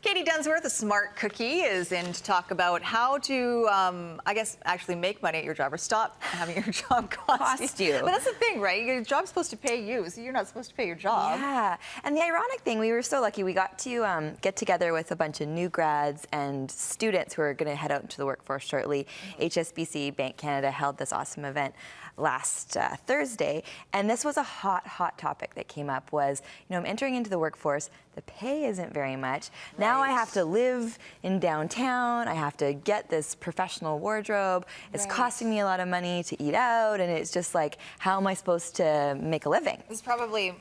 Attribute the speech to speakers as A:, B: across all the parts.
A: Katie Dunsworth, a smart cookie, is in to talk about how to, I guess, actually make money at your job or stop having your job cost you. But that's the thing, right? Your job's supposed to pay you, so you're not supposed to pay your job.
B: Yeah, and the ironic thing, we were so lucky. We got to get together with a bunch of new grads and students who are going to head out into the workforce shortly. HSBC Bank Canada held this awesome event last Thursday, and this was a hot topic that came up was, I'm entering into the workforce, the pay isn't very much. Right. Now I have to live in downtown, I have to get this professional wardrobe, it's costing me a lot of money to eat out, and it's just like, how am I supposed to make a living?
A: It's probably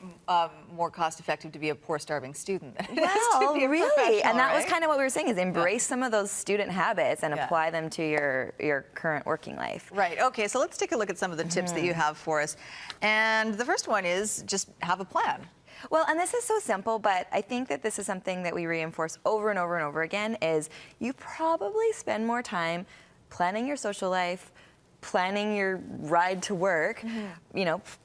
A: more cost effective to be a poor starving student than it is
B: well,
A: to be a
B: really, and that
A: right?
B: was kind of what we were saying, is embrace some of those student habits and apply them to your current working life.
A: Right, okay, so let's take a look at some of the tips that you have for us. And the first one is just have a plan.
B: Well, and this is so simple, but I think that this is something that we reinforce over and over and over again, is you probably spend more time planning your social life, planning your ride to work,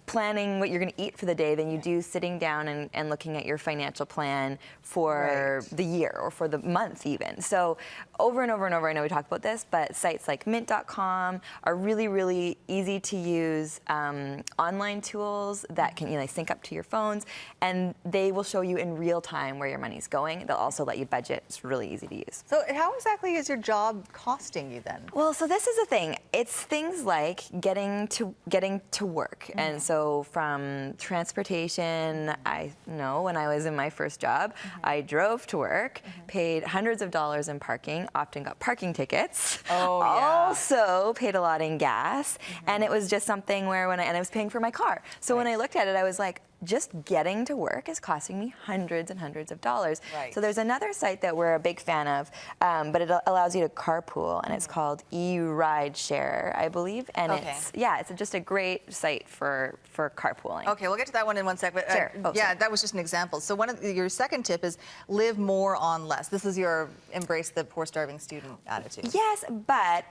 B: planning what you're going to eat for the day than you do sitting down and looking at your financial plan for the year or for the month even. So over and over and over, I know we talk about this, but sites like mint.com are really, really easy to use online tools that can sync up to your phones, and they will show you in real time where your money's going. They'll also let you budget. It's really easy to use.
A: So how exactly is your job costing you then?
B: Well, so this is the thing. It's things like getting to work. And so from transportation, I know when I was in my first job, I drove to work, paid hundreds of dollars in parking, often got parking tickets.
A: Oh, yeah.
B: Also paid a lot in gas. And it was just something where and I was paying for my car. So when I looked at it, I was like, just getting to work is costing me hundreds and hundreds of dollars. So there's another site that we're a big fan of, but it allows you to carpool, and it's called eRideshare, I believe. And it's just a great site for carpooling.
A: Okay, we'll get to that one in one sec. But,
B: Sure.
A: That was just an example. So your second tip is live more on less. This is your embrace the poor starving student attitude.
B: Yes, but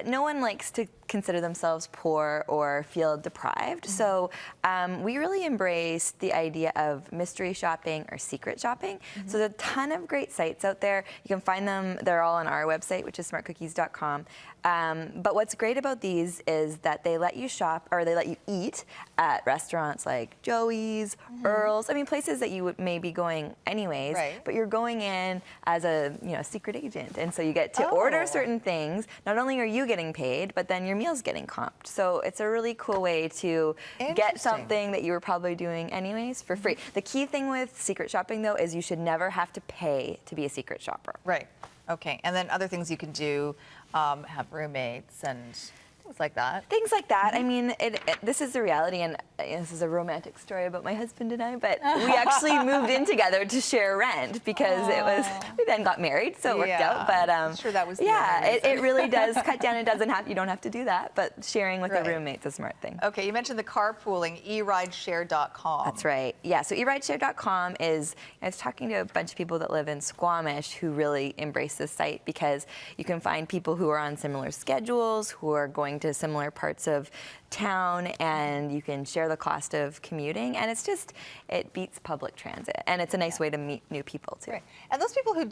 B: no one likes to consider themselves poor or feel deprived. So we really embrace the idea of mystery shopping or secret shopping. So there's a ton of great sites out there. You can find them, they're all on our website, which is smartcookies.com. But what's great about these is that they let you shop, or they let you eat at restaurants like Joey's, Earl's, places that you may be going anyways, but you're going in as a secret agent. And so you get to order certain things. Not only are you getting paid, but then your meal's getting comped. So it's a really cool way to get something that you were probably doing anyways for free. The key thing with secret shopping, though, is you should never have to pay to be a secret shopper.
A: Right. Okay. And then other things you can do, have roommates and things like that.
B: Things like that. This is the reality, and this is a romantic story about my husband and I, but we actually moved in together to share rent because we then got married, so it worked out. But
A: I'm sure that was
B: it really does cut down. You don't have to do that, but sharing with a roommate's a smart thing.
A: Okay, you mentioned the carpooling, eRideshare.com.
B: That's right. Yeah, so eRideshare.com is, I was talking to a bunch of people that live in Squamish who really embrace this site because you can find people who are on similar schedules, who are going to similar parts of town, and you can share the cost of commuting, and it beats public transit, and it's a nice way to meet new people too.
A: Right. And those people who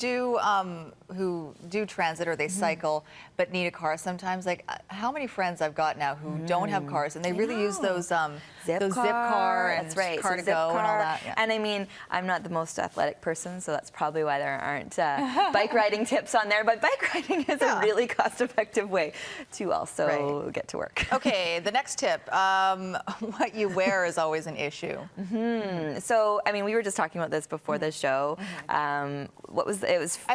A: do transit or they cycle but need a car sometimes, like how many friends I've got now who don't have cars, and they really use those Zipcar and Car to Go and all that. Yeah.
B: And I'm not the most athletic person, so that's probably why there aren't bike riding tips on there, but bike riding is a really cost-effective way to also get to work.
A: Okay, the next tip, what you wear is always an issue.
B: So, we were just talking about this before the show. I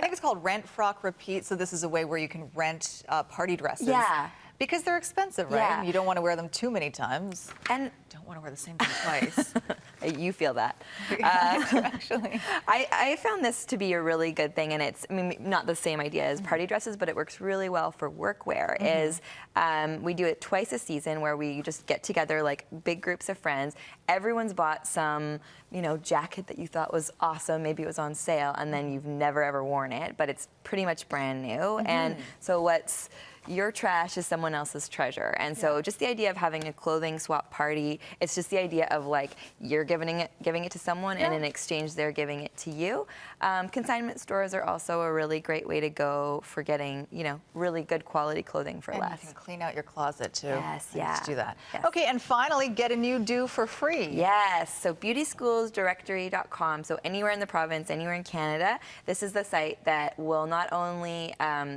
A: think it's called Rent, Frock, Repeat. So this is a way where you can rent party dresses.
B: Yeah.
A: Because they're expensive, right?
B: Yeah.
A: You don't want to wear them too many times.
B: And
A: don't want to wear the same thing twice.
B: You feel that.
A: Actually.
B: I found this to be a really good thing, and it's not the same idea as party dresses, but it works really well for workwear. We do it twice a season where we just get together like big groups of friends. Everyone's bought some jacket that you thought was awesome, maybe it was on sale, and then you've never ever worn it, but it's pretty much brand new. And so what's your trash is someone else's treasure. And so just the idea of having a clothing swap party, it's just the idea of like you're giving it to someone and in exchange they're giving it to you. Consignment stores are also a really great way to go for getting, you know, really good quality clothing for
A: And
B: less.
A: you can clean out your closet too.
B: Yes,
A: I used to do that.
B: Yes.
A: Okay, and finally, get a new do for free.
B: Yes, so beautyschoolsdirectory.com. So anywhere in the province, anywhere in Canada, this is the site that will not only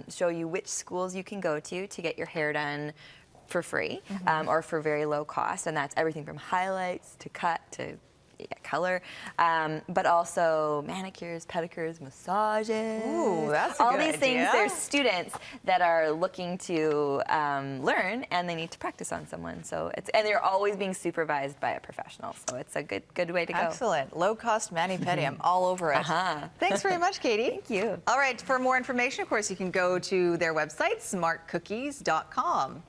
B: show you which schools you can go to get your hair done for free or for very low cost, and that's everything from highlights to cut to color, but also manicures, pedicures, massages.
A: Ooh, that's a
B: all
A: good
B: these things.
A: idea.
B: There's students that are looking to learn, and they need to practice on someone. So and they're always being supervised by a professional. So it's a good way to go.
A: Excellent. Low cost mani-pedi. I'm all over it. Thanks very much, Katie.
B: Thank you.
A: All right, for more information, of course, you can go to their website, smartcookies.com.